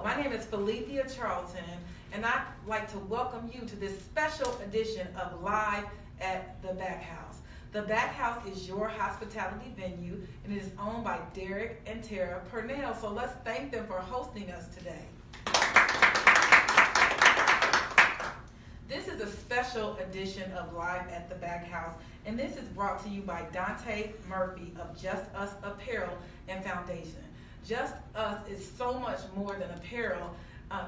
my name is Phillitia Charlton, and I'd like to welcome you to this special edition of Live at the Backhouse. The Backhouse is your hospitality venue, and it is owned by Derek and Tara Purnell. So let's thank them for hosting us today. This is a special edition of Live at the Backhouse, and this is brought to you by Dante Murphy of Just Us Apparel and Foundation. Just Us is so much more than apparel.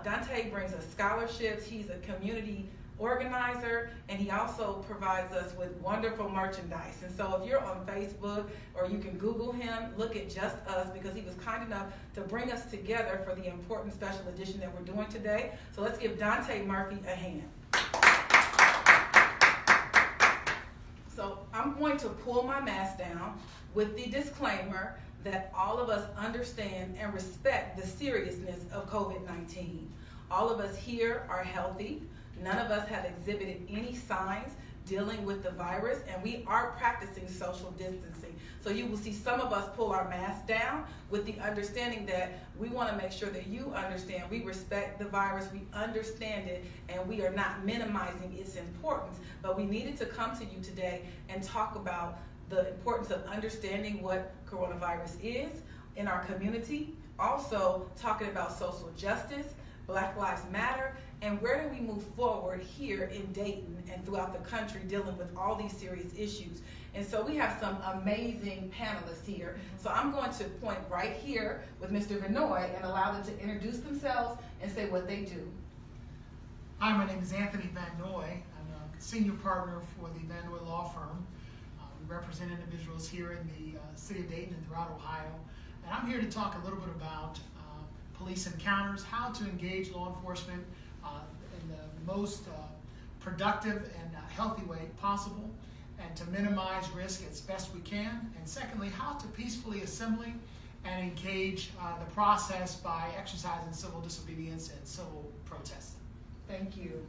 Dante brings us scholarships, he's a community organizer, and he also provides us with wonderful merchandise. And so if you're on Facebook, or you can Google him, look at Just Us, because he was kind enough to bring us together for the important special edition that we're doing today. So let's give Dante Murphy a hand. So I'm going to pull my mask down with the disclaimer that all of us understand and respect the seriousness of COVID-19. All of us here are healthy. None of us have exhibited any signs dealing with the virus, and we are practicing social distancing. So you will see some of us pull our masks down with the understanding that we want to make sure that you understand we respect the virus, we understand it, and we are not minimizing its importance. But we needed to come to you today and talk about the importance of understanding what coronavirus is in our community, also talking about social justice, Black Lives Matter, and where do we move forward here in Dayton and throughout the country dealing with all these serious issues. And so we have some amazing panelists here. So I'm going to point right here with Mr. VanNoy and allow them to introduce themselves and say what they do. Hi, my name is Anthony VanNoy. I'm a senior partner for the VanNoy Law Firm. We represent individuals here in the city of Dayton and throughout Ohio. And I'm here to talk a little bit about police encounters, how to engage law enforcement in the most productive and healthy way possible, and to minimize risk as best we can. And secondly, how to peacefully assembly and engage the process by exercising civil disobedience and civil protest. Thank you.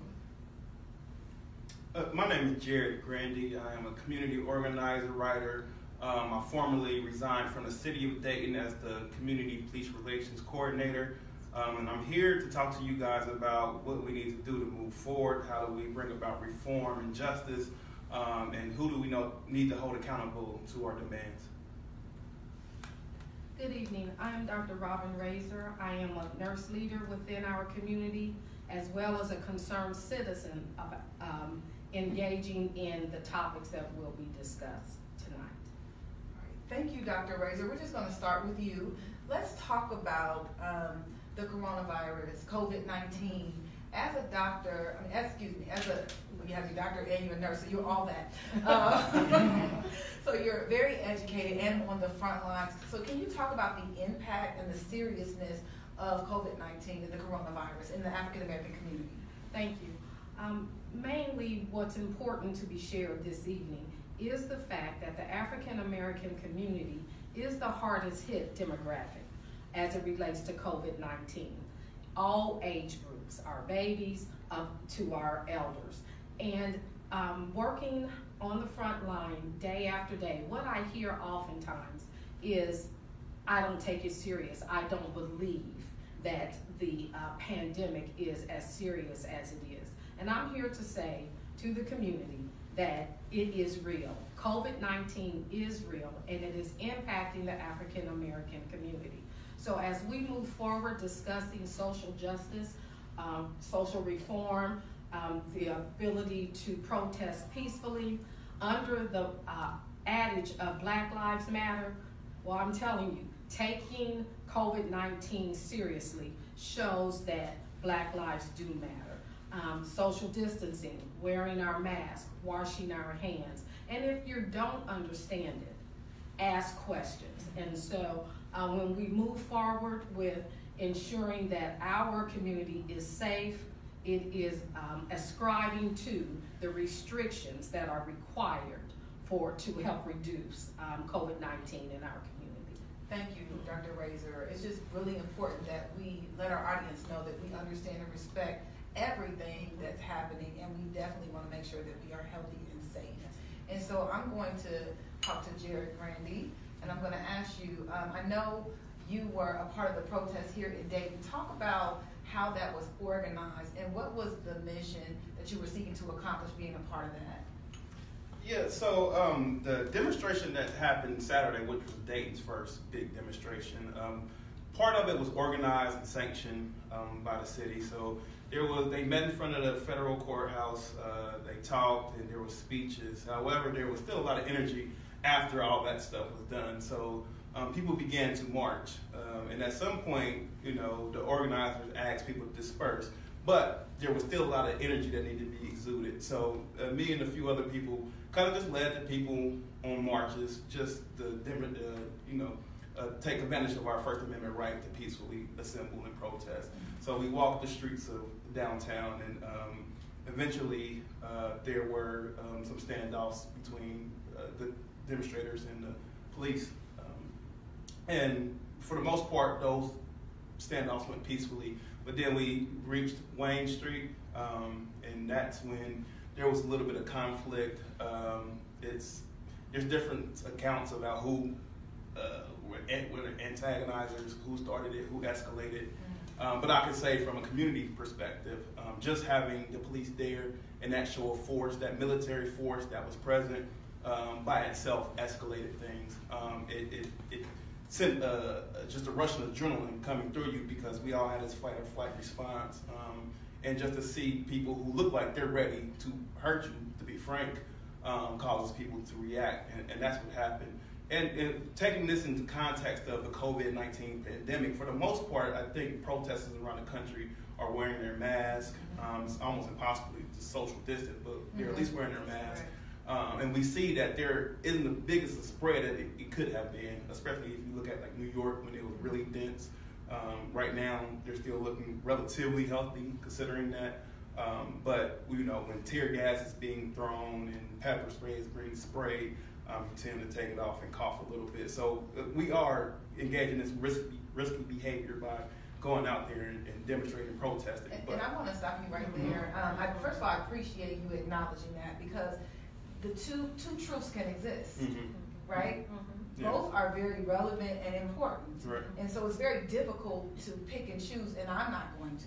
My name is Grandy. I am a community organizer, writer. I formerly resigned from the city of Dayton as the community police relations coordinator. And I'm here to talk to you guys about what we need to do to move forward, how do we bring about reform and justice, and who do we need to hold accountable to our demands. Good evening. I am Dr. Robyn. I am a nurse leader within our community, as well as a concerned citizen about, engaging in the topics that will be discussed tonight. All right. Thank you, Dr. Razor. We're just going to start with you. Let's talk about the coronavirus, COVID-19. As a doctor, you have your doctor and you're a nurse, so you're all that. So you're very educated and on the front lines. So can you talk about the impact and the seriousness of COVID-19 and the coronavirus in the African American community? Thank you. Mainly what's important to be shared this evening is the fact that the African American community is the hardest hit demographic as it relates to COVID-19. All age groups, our babies up to our elders. And working on the front line day after day, what I hear oftentimes is, I don't take it serious. I don't believe that the pandemic is as serious as it is. And I'm here to say to the community that it is real. COVID-19 is real, and it is impacting the African American community. So as we move forward discussing social justice, social reform, the ability to protest peacefully under the adage of Black Lives Matter, well, I'm telling you, taking COVID-19 seriously shows that Black lives do matter. Social distancing, wearing our mask, washing our hands. And if you don't understand it, ask questions. And so when we move forward with ensuring that our community is safe, it is ascribing to the restrictions that are required to help reduce COVID-19 in our community. Thank you, Dr. Razor. It's just really important that we let our audience know that we understand and respect everything that's happening, and we definitely want to make sure that we are healthy and safe. And so I'm going to talk to Grandy, and I'm going to ask you, I know you were a part of the protest here in Dayton. Talk about how that was organized and what was the mission that you were seeking to accomplish being a part of that? Yeah, so the demonstration that happened Saturday, which was Dayton's first big demonstration, part of it was organized and sanctioned by the city. So they met in front of the federal courthouse, they talked, and there were speeches. However, there was still a lot of energy after all that stuff was done. So people began to march. And at some point, the organizers asked people to disperse. But there was still a lot of energy that needed to be exuded. So me and a few other people kind of just led the people on marches, just to take advantage of our First Amendment right to peacefully assemble and protest. So we walked the streets of downtown, and eventually there were some standoffs between the demonstrators and the police. And for the most part, those standoffs went peacefully. But then we reached Wayne Street, and that's when there was a little bit of conflict. There's different accounts about who were antagonizers, who started it, who escalated. But I can say from a community perspective, just having the police there and that show of force, that military force that was present, by itself escalated things. It sent just a rush of adrenaline coming through you, because we all had this fight or flight response. And just to see people who look like they're ready to hurt you, to be frank, causes people to react, and that's what happened. And taking this into context of the COVID-19 pandemic, for the most part, I think protesters around the country are wearing their masks. It's almost impossible to social distance, but they're at least wearing their masks. And we see that there isn't the biggest spread that it could have been, especially if you look at like New York when it was really dense. Right now, they're still looking relatively healthy considering that. But when tear gas is being thrown and pepper spray is being sprayed, you tend to take it off and cough a little bit. So we are engaging in this risky behavior by going out there and demonstrating and protesting. And I want to stop you right there. First of all, I appreciate you acknowledging that, because the two truths can exist, right? Yeah. Both are very relevant and important. Right. And so it's very difficult to pick and choose, and I'm not going to.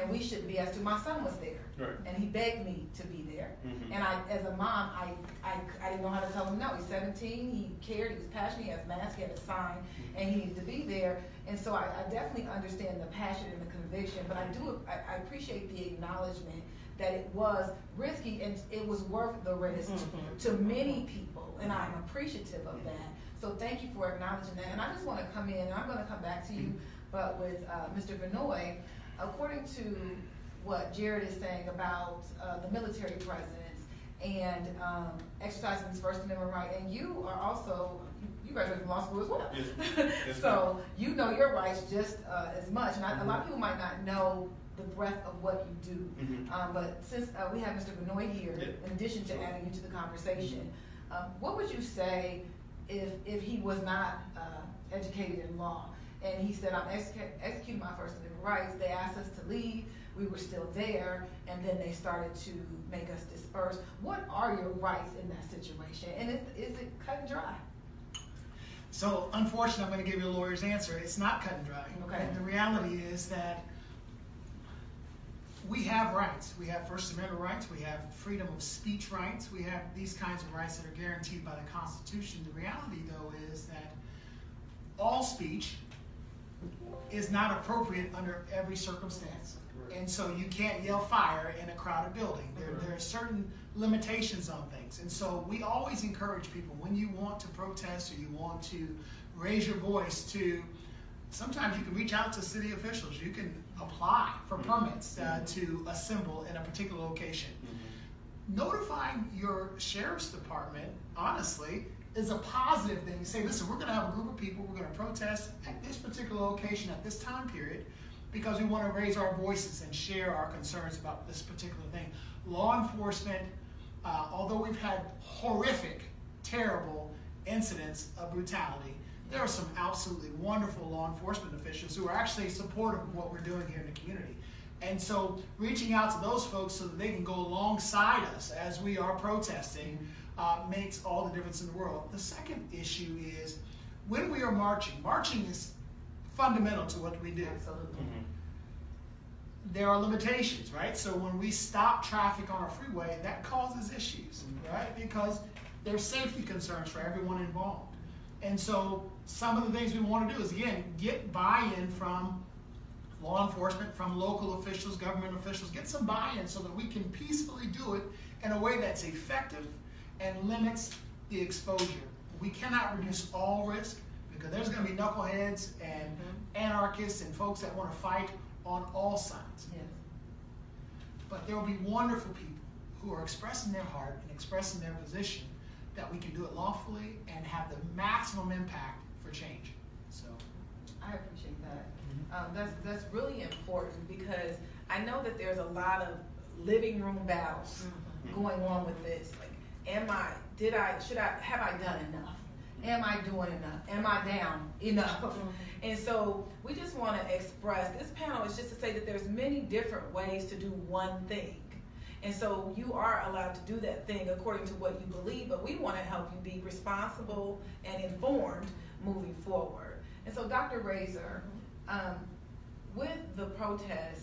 And we shouldn't be as to. My son was there, right, and he begged me to be there. And I, as a mom, I didn't know how to tell him no. He's 17, he cared, he was passionate, he has a mask, he had a sign, and he needed to be there. And so I definitely understand the passion and the conviction, but I appreciate the acknowledgement that it was risky and it was worth the risk to many people, and I'm appreciative of that. So thank you for acknowledging that. And I just want to come in, and I'm going to come back to you, but with Mr. VanNoy, according to what Jared is saying about the military presence and exercising his First Amendment right, and you are also, you graduated from law school as well. Yes. So you know your rights just as much, and a lot of people might not know the breadth of what you do. But since we have Mr. VanNoy here, in addition to adding you to the conversation, what would you say if he was not educated in law, and he said, I'm executing my First Amendment rights, they asked us to leave, we were still there, and then they started to make us disperse. What are your rights in that situation? And is it cut and dry? So, unfortunately, I'm going to give you a lawyer's answer. It's not cut and dry. Okay. And the reality is that we have rights. We have First Amendment rights. We have freedom of speech rights. We have these kinds of rights that are guaranteed by the Constitution. The reality, though, is that all speech is not appropriate under every circumstance. And so you can't yell fire in a crowded building. There are certain limitations on things. And so we always encourage people, when you want to protest or you want to raise your voice, sometimes you can reach out to city officials. You can apply for permits to assemble in a particular location. Notifying your sheriff's department, honestly, is a positive thing. You say, listen, we're going to have a group of people, we're going to protest at this particular location at this time period because we want to raise our voices and share our concerns about this particular thing. Law enforcement, although we've had horrific, terrible incidents of brutality, there are some absolutely wonderful law enforcement officials who are actually supportive of what we're doing here in the community. And so reaching out to those folks so that they can go alongside us as we are protesting makes all the difference in the world. The second issue is when we are marching is fundamental to what we do. Absolutely. There are limitations, right? So when we stop traffic on a freeway, that causes issues, right? Because there's safety concerns for everyone involved. And so some of the things we want to do is, again, get buy-in from law enforcement, from local officials, government officials, get some buy-in so that we can peacefully do it in a way that's effective and limits the exposure. We cannot reduce all risk because there's going to be knuckleheads and anarchists and folks that want to fight on all sides. Yes. But there will be wonderful people who are expressing their heart and expressing their position that we can do it lawfully and have the maximum impact for change. So I appreciate that. That's really important because I know that there's a lot of living room battles going on with this. Like, have I done enough? Am I doing enough? Am I down enough? And so we just want to express, this panel is just to say that there's many different ways to do one thing. And so you are allowed to do that thing according to what you believe, but we want to help you be responsible and informed moving forward. And so Dr. Razor, with the protest,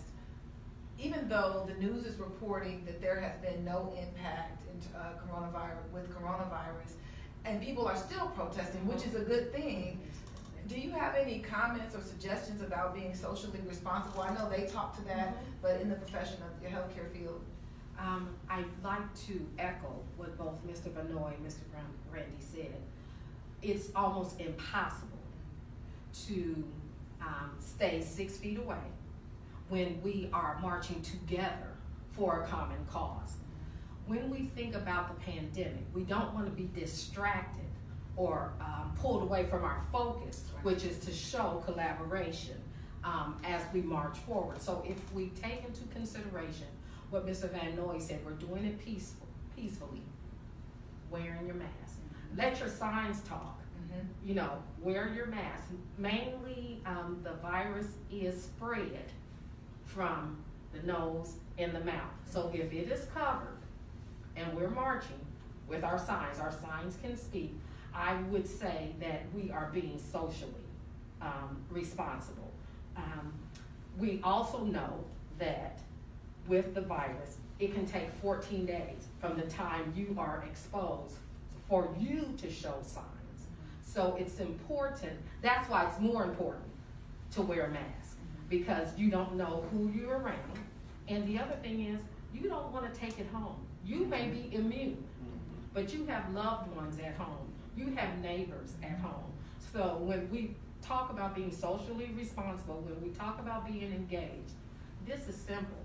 even though the news is reporting that there has been no impact in coronavirus, and people are still protesting, which is a good thing, do you have any comments or suggestions about being socially responsible? I know they talk to that, but in the profession of your healthcare field. I'd like to echo what both Mr. VanNoy and Mr. Grandy said. It's almost impossible to stay 6 feet away when we are marching together for a common cause. When we think about the pandemic, we don't want to be distracted or pulled away from our focus, which is to show collaboration as we march forward. So if we take into consideration what Mr. VanNoy said, we're doing it peacefully, wearing your mask. Let your signs talk. You know, wear your mask. Mainly, the virus is spread from the nose and the mouth. So if it is covered and we're marching with our signs can speak, I would say that we are being socially responsible. We also know that with the virus, it can take 14 days from the time you are exposed for you to show signs. So it's important, that's why it's more important to wear a mask, because you don't know who you're around. And the other thing is, you don't want to take it home. You may be immune, but you have loved ones at home. You have neighbors at home. So when we talk about being socially responsible, when we talk about being engaged, this is simple.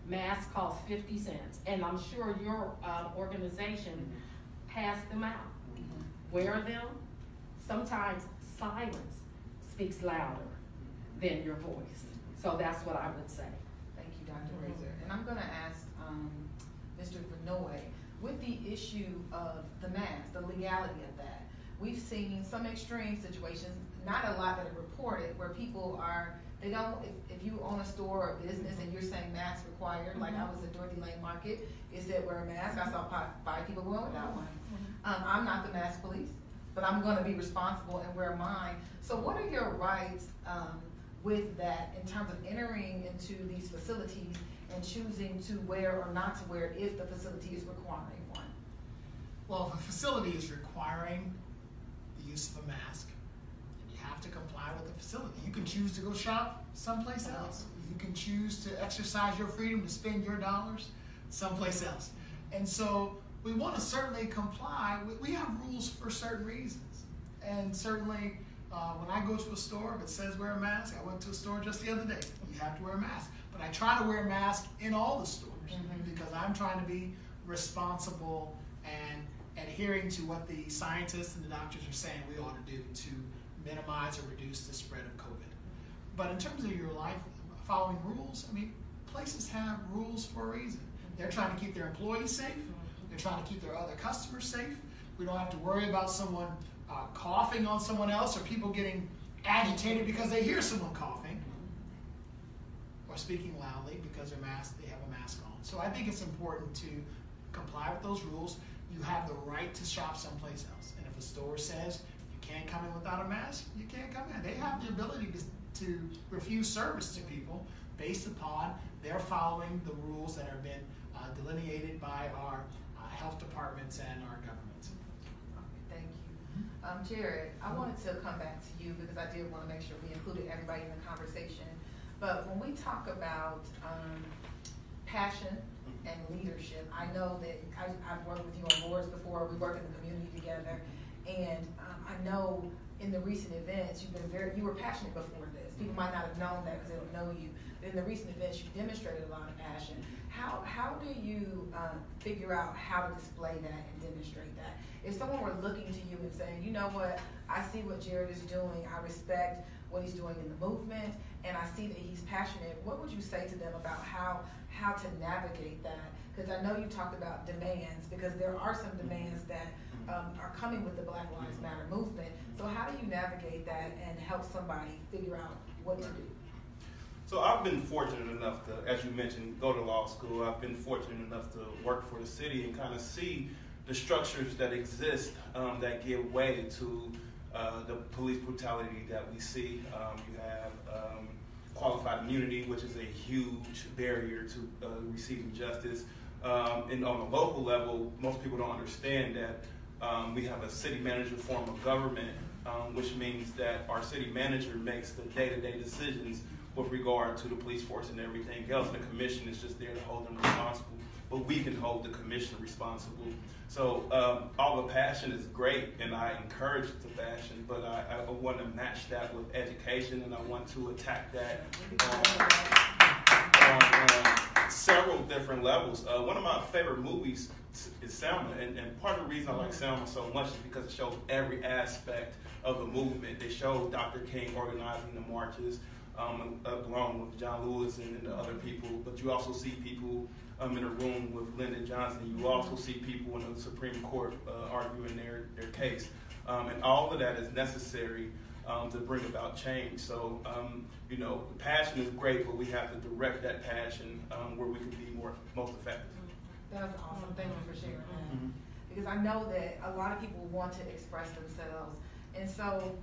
Masks cost 50 cents, and I'm sure your organization passed them out. Wear them. Sometimes silence speaks louder than your voice. So that's what I would say. Thank you, Dr. Razor. And I'm going to ask Mr. VanNoy, with the issue of the mask, the legality of that, we've seen some extreme situations, not a lot that are reported, where people are, they don't, if you own a store or a business and you're saying mask required, like I was at Dorothy Lane Market, it said wear a mask. I saw 5 people going without one. I'm not the mask police, but I'm going to be responsible and wear mine. So what are your rights with that in terms of entering into these facilities and choosing to wear or not to wear if the facility is requiring one? Well, if a facility is requiring the use of a mask, then you have to comply with the facility. You can choose to go shop someplace else. You can choose to exercise your freedom to spend your dollars someplace else. And so we want to certainly comply. We have rules for certain reasons. And certainly when I go to a store, if it says wear a mask, I went to a store just the other day. You have to wear a mask. But I try to wear a mask in all the stores because I'm trying to be responsible and adhering to what the scientists and the doctors are saying we ought to do to minimize or reduce the spread of COVID. But in terms of your life, following rules, I mean, places have rules for a reason. They're trying to keep their employees safe. They're trying to keep their other customers safe. We don't have to worry about someone coughing on someone else or people getting agitated because they hear someone coughing or speaking loudly because they have a mask on. So I think it's important to comply with those rules. You have the right to shop someplace else. And if a store says you can't come in without a mask, you can't come in. They have the ability to refuse service to people based upon their following the rules that have been delineated by our health departments and our governments. Okay, thank you. Jared, I wanted to come back to you because I did want to make sure we included everybody in the conversation. But when we talk about passion and leadership, I know that I've worked with you on boards before. We work in the community together, and I know in the recent events you were passionate before this. People might not have known that because they don't know you. But in the recent events, you demonstrated a lot of passion. How do you figure out how to display that and demonstrate that? If someone were looking to you and saying, you know what, I see what Jared is doing, I respect what he's doing in the movement, and I see that he's passionate, what would you say to them about how to navigate that? Because I know you talked about demands, because there are some demands that are coming with the Black Lives Matter movement. So how do you navigate that and help somebody figure out what to do? So I've been fortunate enough to, as you mentioned, go to law school. I've been fortunate enough to work for the city and kind of see the structures that exist that give way to the police brutality that we see. You have qualified immunity, which is a huge barrier to receiving justice. And on the local level, most people don't understand that we have a city manager form of government, which means that our city manager makes the day-to-day decisions with regard to the police force and everything else. And the commission is just there to hold them responsible, but we can hold the commission responsible. So all the passion is great, and I encourage the passion, but I want to match that with education, and I want to attack that on several different levels. One of my favorite movies is Selma, and part of the reason I like Selma so much is because it shows every aspect of the movement. They show Dr. King organizing the marches, along with John Lewis and the other people, but you also see people in a room with Lyndon Johnson. You also see people in the Supreme Court arguing their case. And all of that is necessary to bring about change. So, you know, passion is great, but we have to direct that passion where we can be most effective. That's awesome. Thank you for sharing that. Because I know that a lot of people want to express themselves. And so,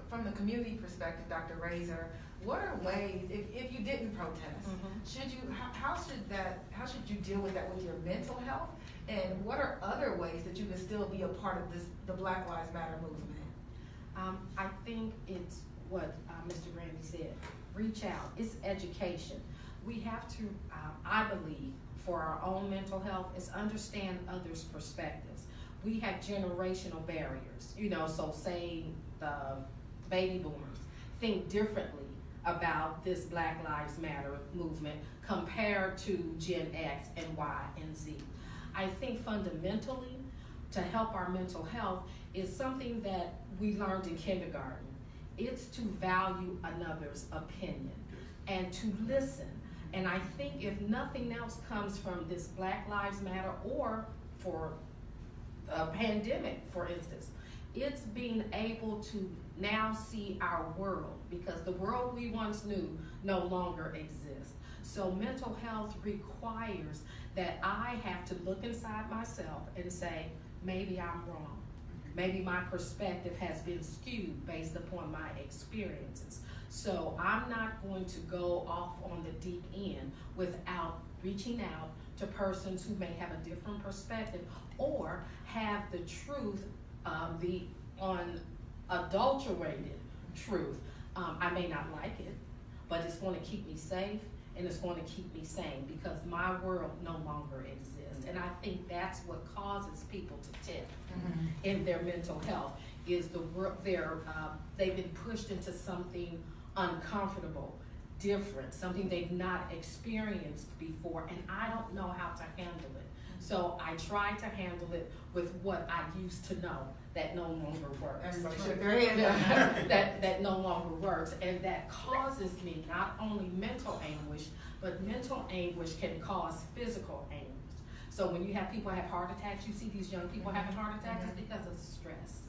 from the community perspective, Dr. Razor, what are ways, if you didn't protest, how should you deal with that with your mental health? And what are other ways that you can still be a part of the Black Lives Matter movement? I think it's what Mr. Grandy said, reach out. It's education. We have to, I believe, for our own mental health, is understand others' perspectives. We have generational barriers, you know, so say the baby boomers think differently about this Black Lives Matter movement compared to Gen X and Y and Z. I think fundamentally, to help our mental health is something that we learned in kindergarten. It's to value another's opinion and to listen. And I think if nothing else comes from this Black Lives Matter or for a pandemic, for instance, it's being able to now see our world, because the world we once knew no longer exists. So mental health requires that I have to look inside myself and say, maybe I'm wrong. Maybe my perspective has been skewed based upon my experiences. So I'm not going to go off on the deep end without reaching out to persons who may have a different perspective or have the truth, the unadulterated truth. I may not like it, but it's going to keep me safe and it's going to keep me sane because my world no longer exists. And I think that's what causes people to tip in their mental health is they've been pushed into something uncomfortable, different, something they've not experienced before, and I don't know how to handle it. So I try to handle it with what I used to know that no longer works. Everybody shook their head. that no longer works, and that causes me not only mental anguish, but mental anguish can cause physical anguish. So when you have people have heart attacks, you see these young people having heart attacks, it's because of stress.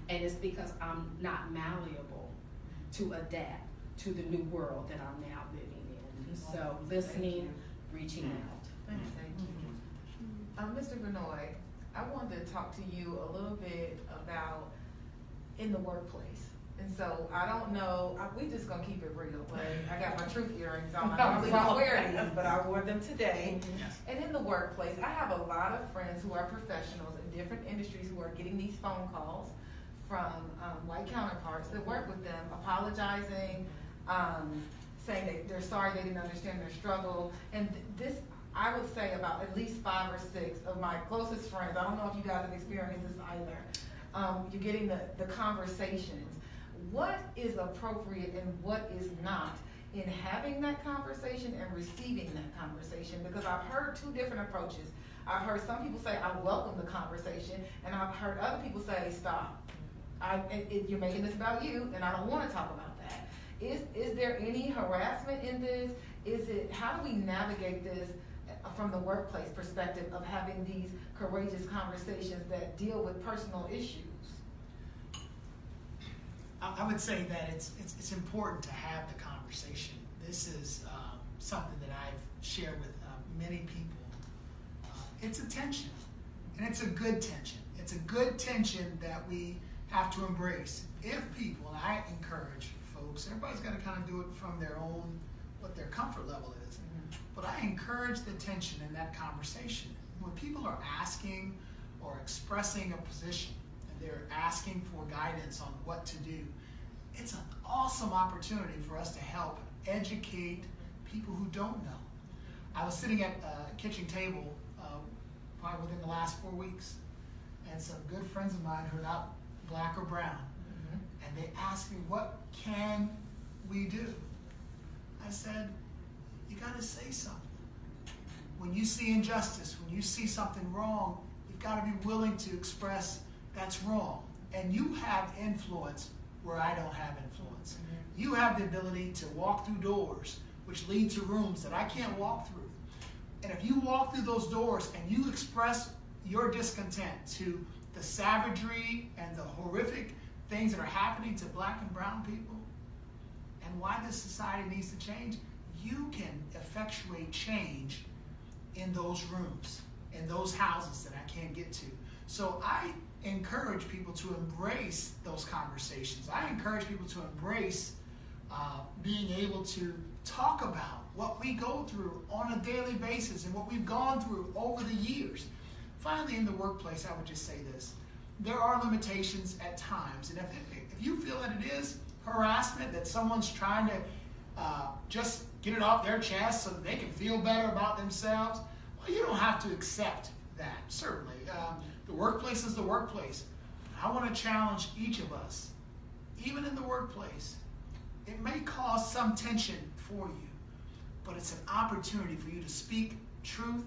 And it's because I'm not malleable to adapt to the new world that I'm now living in. And so listening, reaching out. Thank you. Mr. VanNoy, I wanted to talk to you a little bit about in the workplace. And so I don't know, we just gonna keep it real, but I got my truth earrings on. I normally don't wear these, but I wore them today. And in the workplace, I have a lot of friends who are professionals in different industries who are getting these phone calls from white counterparts that work with them, apologizing, saying that they're sorry they didn't understand their struggle. And this, I would say about at least 5 or 6 of my closest friends, I don't know if you guys have experienced this either, you're getting the conversations. What is appropriate and what is not in having that conversation and receiving that conversation? Because I've heard 2 different approaches. I've heard some people say, I welcome the conversation, and I've heard other people say, stop. You're making this about you, and I don't want to talk about that. Is there any harassment in this? How do we navigate this from the workplace perspective of having these courageous conversations that deal with personal issues? I would say that it's important to have the conversation. This is something that I've shared with many people. It's a tension, and it's a good tension. It's a good tension that we have to embrace. If people, and I encourage folks, everybody's got to kind of do it from their own, what their comfort level is. But I encourage the tension in that conversation. When people are asking or expressing a position, they're asking for guidance on what to do, it's an awesome opportunity for us to help educate people who don't know. I was sitting at a kitchen table probably within the last 4 weeks, and some good friends of mine who are not black or brown, and they asked me, what can we do? I said, you got to say something. When you see injustice, when you see something wrong, you've got to be willing to express that's wrong. And you have influence where I don't have influence. You have the ability to walk through doors which lead to rooms that I can't walk through. And if you walk through those doors and you express your discontent to the savagery and the horrific things that are happening to black and brown people, and why this society needs to change, you can effectuate change in those rooms, in those houses that I can't get to. So I encourage people to embrace those conversations. I encourage people to embrace being able to talk about what we go through on a daily basis and what we've gone through over the years. Finally, in the workplace, I would just say this. There are limitations at times, and if you feel that it is harassment, that someone's trying to just get it off their chest so that they can feel better about themselves, well, you don't have to accept that, certainly. The workplace is the workplace. I want to challenge each of us, even in the workplace. It may cause some tension for you, but it's an opportunity for you to speak truth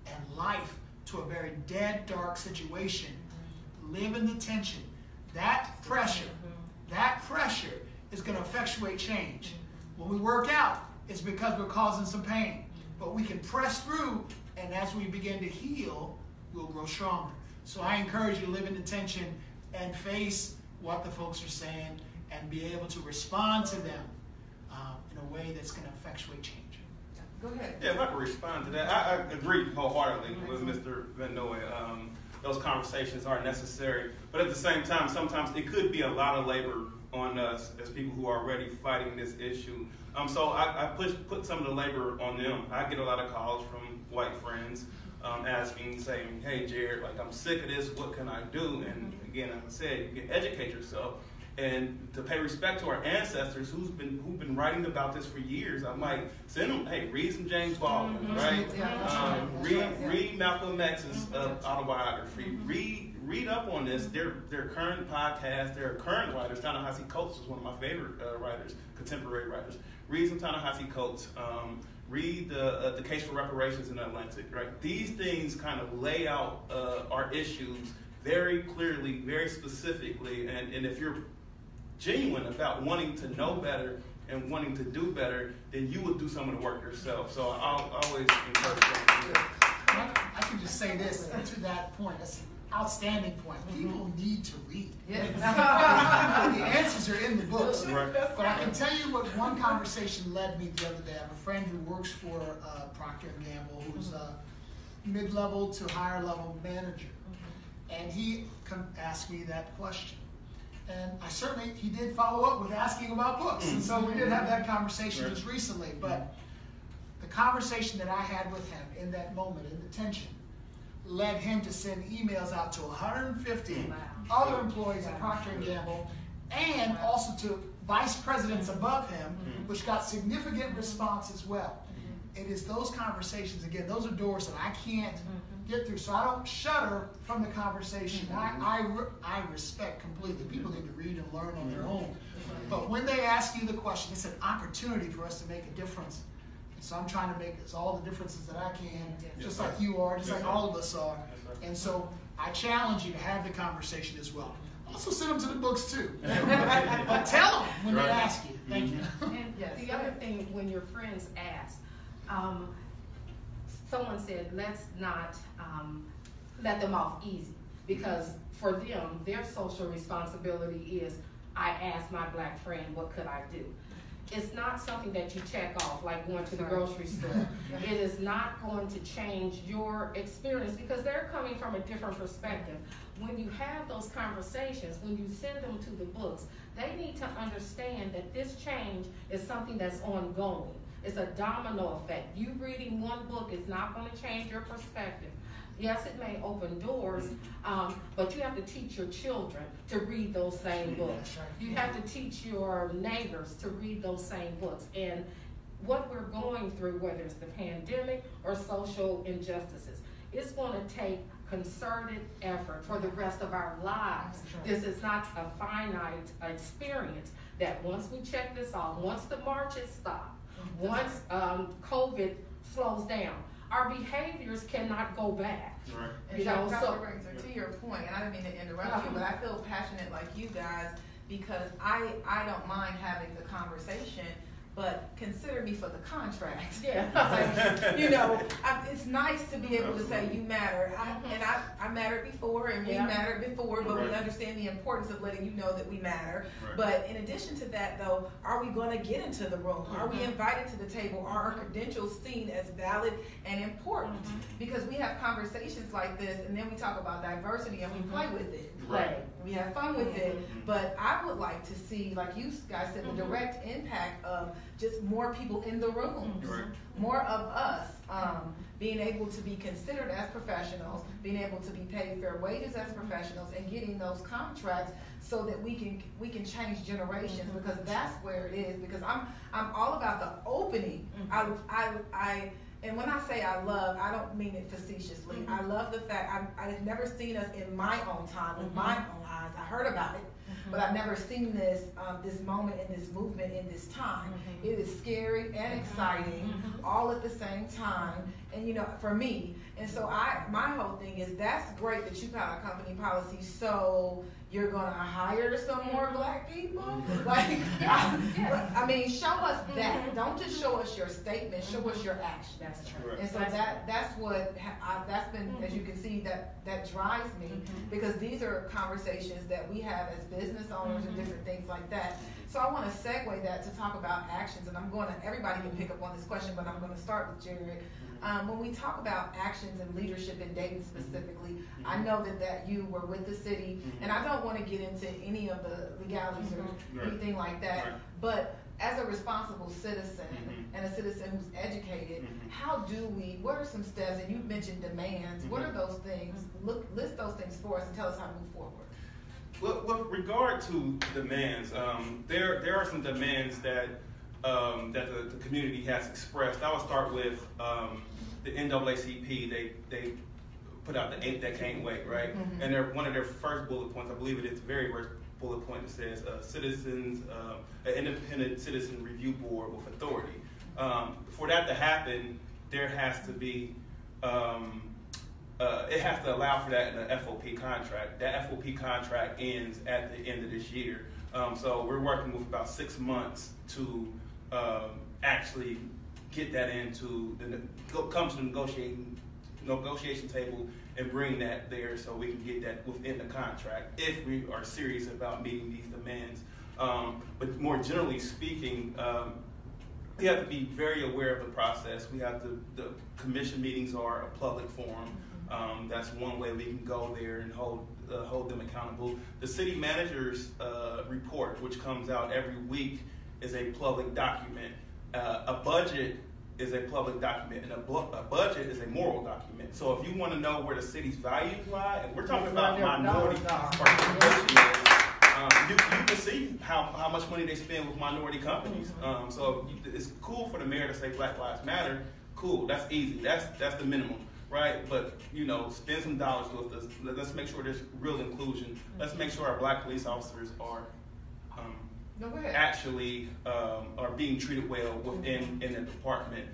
and life to a very dead, dark situation. Live in the tension. That pressure is going to effectuate change. When we work out, it's because we're causing some pain. But we can press through, and as we begin to heal, we'll grow stronger. So I encourage you to live in the tension and face what the folks are saying and be able to respond to them in a way that's going to effectuate change. Go ahead. Yeah, if I could respond to that, I agree wholeheartedly with Mr. VanNoy. Those conversations are necessary, but at the same time, sometimes it could be a lot of labor on us as people who are already fighting this issue. So I put some of the labor on them. I get a lot of calls from white friends asking, saying, hey, Jared, like, I'm sick of this, what can I do? And again, as I said, you can educate yourself. And to pay respect to our ancestors who've been writing about this for years, I'm like, send them, hey, read some James Baldwin, right? Read Malcolm X's autobiography. Read up on this. Their current podcast, their current writers. Ta-Nehisi Coates is one of my favorite writers, contemporary writers. Read some Ta-Nehisi Coates. Read the Case for Reparations in Atlantic, right? These things kind of lay out our issues very clearly, very specifically, and if you're genuine about wanting to know better and wanting to do better, then you will do some of the work yourself. So I'll always encourage that. I can just say this to that point. That's an outstanding point. People need to read. Yes. The answers are in the books. Right. But I can tell you what one conversation led me the other day. I have a friend who works for Procter & Gamble, who's a mid-level to higher level manager. And he asked me that question. And he did follow up with asking about books. And so we did have that conversation just recently. But the conversation that I had with him in that moment, in the tension, led him to send emails out to 150 other employees at Procter & Gamble, and also to vice presidents above him, which got significant response as well. It is those conversations, again, those are doors that I can't get through. So I don't shudder from the conversation. I respect completely. People need to read and learn on their own. But when they ask you the question, it's an opportunity for us to make a difference. And so I'm trying to make all the differences that I can, just like you are, just like all of us are. And so I challenge you to have the conversation as well. Also send them to the books too. But tell them when they ask you. Thank you. And the other thing, when your friends ask, someone said, let's not let them off easy, because for them, their social responsibility is, I asked my black friend, what could I do? It's not something that you check off, like going to the grocery store. It is not going to change your experience, because they're coming from a different perspective. When you have those conversations, when you send them to the books, they need to understand that this change is something that's ongoing. It's a domino effect. You reading one book is not going to change your perspective. Yes, it may open doors, but you have to teach your children to read those same books. You have to teach your neighbors to read those same books. And what we're going through, whether it's the pandemic or social injustices, it's going to take concerted effort for the rest of our lives. This is not a finite experience that once we check this off, once the marches stop, once COVID slows down, our behaviors cannot go back. Right. And Dr. Razor, to your point, and I didn't mean to interrupt you, but I feel passionate like you guys, because I don't mind having the conversation, but consider me for the contract. Yeah. It's nice to be able to say you matter. I mattered before, and we mattered before, but we understand the importance of letting you know that we matter. Right. But in addition to that, though, are we going to get into the room? Are we invited to the table? Are our credentials seen as valid and important? Because we have conversations like this, and then we talk about diversity, and we play with it. Right. We have fun with it, but I would like to see, like you guys said, the direct impact of just more people in the rooms, more of us being able to be considered as professionals, being able to be paid fair wages as professionals, and getting those contracts so that we can change generations, because that's where it is. Because I'm all about the opening. And when I say I love, I don't mean it facetiously. I love the fact I've never seen us in my own time, with my own eyes. I heard about it, but I've never seen this moment and this movement in this time. It is scary and exciting all at the same time. And for me, and so my whole thing is, that's great that you got a company policy, so you're gonna hire some more black people? Like, I mean, show us that. Don't just show us your statement, show us your action. That's true. And so that's what, that's been, as you can see, that drives me, because these are conversations that we have as business owners and different things like that. So I want to segue that to talk about actions, and everybody can pick up on this question, but I'm going to start with Jared. When we talk about actions and leadership in Dayton specifically, I know that you were with the city, and I don't want to get into any of the legalities or anything like that, but as a responsible citizen and a citizen who's educated, what are some steps, and you mentioned demands, what are those things? List those things for us and tell us how to move forward. Well, with regard to demands, there are some demands that the community has expressed. I will start with the NAACP. They put out the 8 That Can't Wait, right? And one of their first bullet points, I believe it is the very first bullet point, that says an independent citizen review board with authority. For that to happen, there has to be it has to allow for that in the FOP contract. That FOP contract ends at the end of this year. So we're working with about 6 months to actually get that come to the negotiation table and bring that there, so we can get that within the contract if we are serious about meeting these demands. But more generally speaking, we have to be very aware of the process. The commission meetings are a public forum. That's one way we can go there and hold them accountable. The city manager's report, which comes out every week, is a public document. A budget is a public document, and a budget is a moral document. So if you want to know where the city's values lie, and we're talking about minority participation, you can see how much money they spend with minority companies. So it's cool for the mayor to say Black Lives Matter. Cool, that's easy. That's the minimum, right? But spend some dollars with us. Let's make sure there's real inclusion. Let's make sure our Black police officers are actually are being treated well within the department.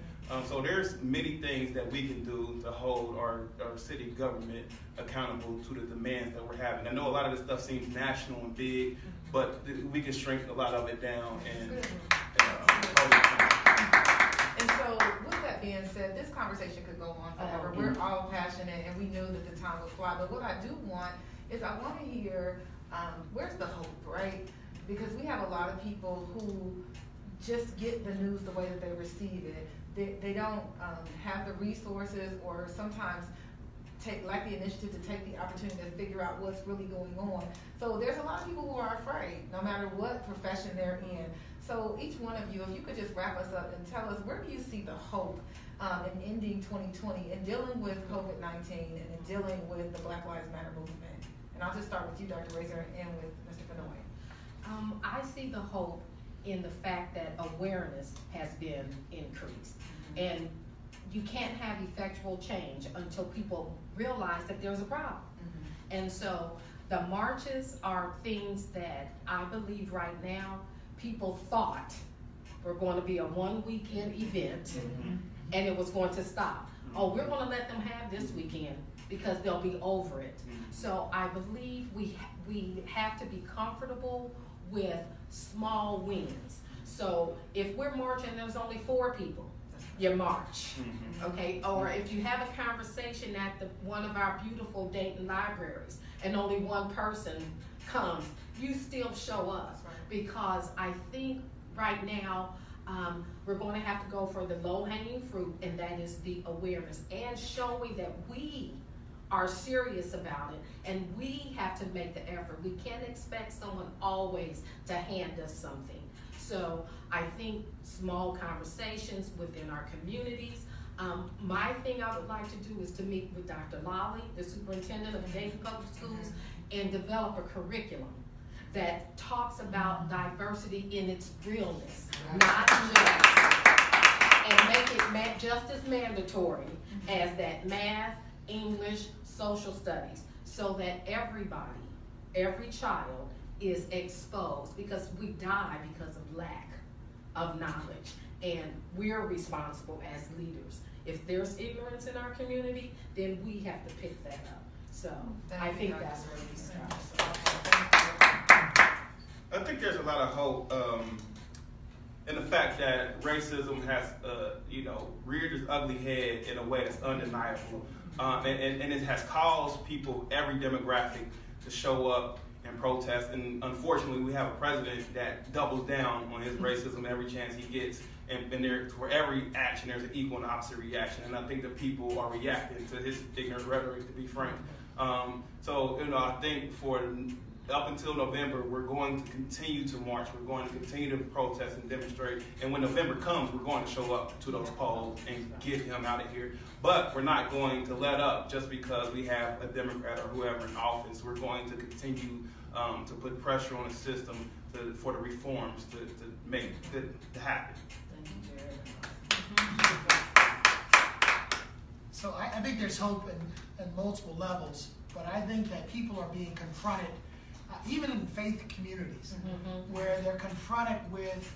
So there's many things that we can do to hold our city government accountable to the demands that we're having. I know a lot of this stuff seems national and big, but we can shrink a lot of it down and hold it accountable. And so with that being said, this conversation could go on forever. We're all passionate and we knew that the time would fly, but what I do want is I want to hear where's the hope, right? Because we have a lot of people who just get the news the way that they receive it. They don't have the resources, or sometimes lack the initiative to take the opportunity to figure out what's really going on. So there's a lot of people who are afraid, no matter what profession they're in. So each one of you, if you could just wrap us up and tell us, where do you see the hope in ending 2020 and dealing with COVID-19 and in dealing with the Black Lives Matter movement? And I'll just start with you, Dr. Razor, and with Mr. VanNoy. I see the hope in the fact that awareness has been increased. And you can't have effectual change until people realize that there's a problem. And so the marches are things that I believe right now people thought were going to be a one-weekend event and it was going to stop. Oh, we're going to let them have this weekend because they'll be over it. So I believe we have to be comfortable with small wins. So if we're marching, there's only 4 people, you march, okay? Or if you have a conversation at one of our beautiful Dayton libraries and only 1 person comes, you still show up, because I think right now we're going to have to go for the low-hanging fruit, and that is the awareness and showing that we are serious about it, and we have to make the effort. We can't expect someone always to hand us something. So I think small conversations within our communities. My thing I would like to do is to meet with Dr. Lolly, the superintendent of Dayton Public Schools, and develop a curriculum that talks about diversity in its realness, not just, and make it just as mandatory as that math, English, social studies, so that everybody, every child is exposed, because we die because of lack of knowledge, and we're responsible as leaders. If there's ignorance in our community, then we have to pick that up. So I think that's where we start. I think there's a lot of hope in the fact that racism has, reared its ugly head in a way that's undeniable. And it has caused people, every demographic, to show up and protest. And unfortunately, we have a president that doubles down on his racism every chance he gets. And for every action, there's an equal and opposite reaction. And I think that people are reacting to his ignorant rhetoric, to be frank. So I think up until November, we're going to continue to march. We're going to continue to protest and demonstrate. And when November comes, we're going to show up to those polls and get him out of here. But we're not going to let up just because we have a Democrat or whoever in office. We're going to continue to put pressure on the system for the reforms to make it happen. So I think there's hope in multiple levels, but I think that people are being confronted, even in faith communities, where they're confronted with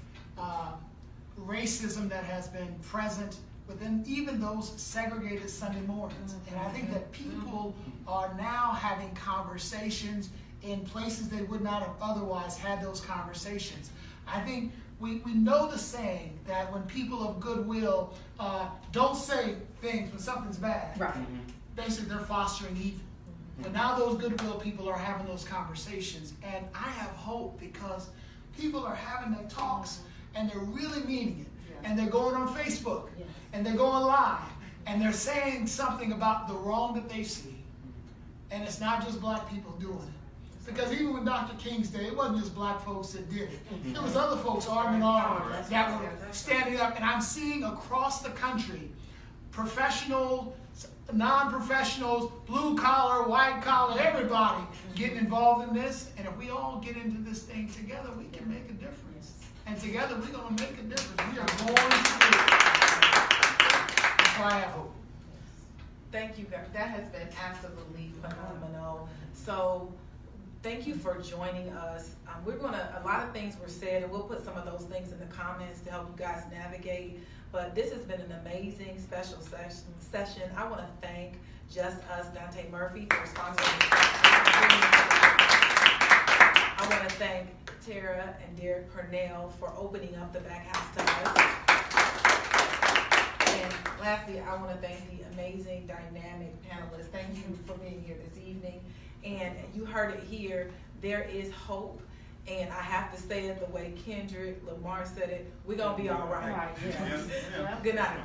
racism that has been present within even those segregated Sunday mornings. And I think that people are now having conversations in places they would not have otherwise had those conversations. I think we know the saying that when people of goodwill don't say things when something's bad, basically they're fostering evil. But now those goodwill people are having those conversations, and I have hope because people are having their talks and they're really meaning it. And they're going on Facebook and they're going live and they're saying something about the wrong that they see. And it's not just black people doing it. Because even with Dr. King's Day, it wasn't just black folks that did it. There was other folks arm in arm that were standing up. And I'm seeing across the country, professionals, non-professionals, blue collar, white collar, everybody getting involved in this. And if we all get into this thing together, we can make a difference. And together we're going to make a difference. We are going to do it. That's why I have hope. Thank you, guys. That has been absolutely phenomenal. So thank you for joining us. A lot of things were said, and we'll put some of those things in the comments to help you guys navigate. But this has been an amazing special session. I want to thank JUSTUS, Dante Murphy, for sponsoring the I want to thank Tara and Derek Purnell for opening up the Backhouse to us. And lastly, I want to thank the amazing, dynamic panelists. Thank you for being here this evening. And you heard it here, there is hope. And I have to say it the way Kendrick Lamar said it, we're going to be all right. Yeah. Good night.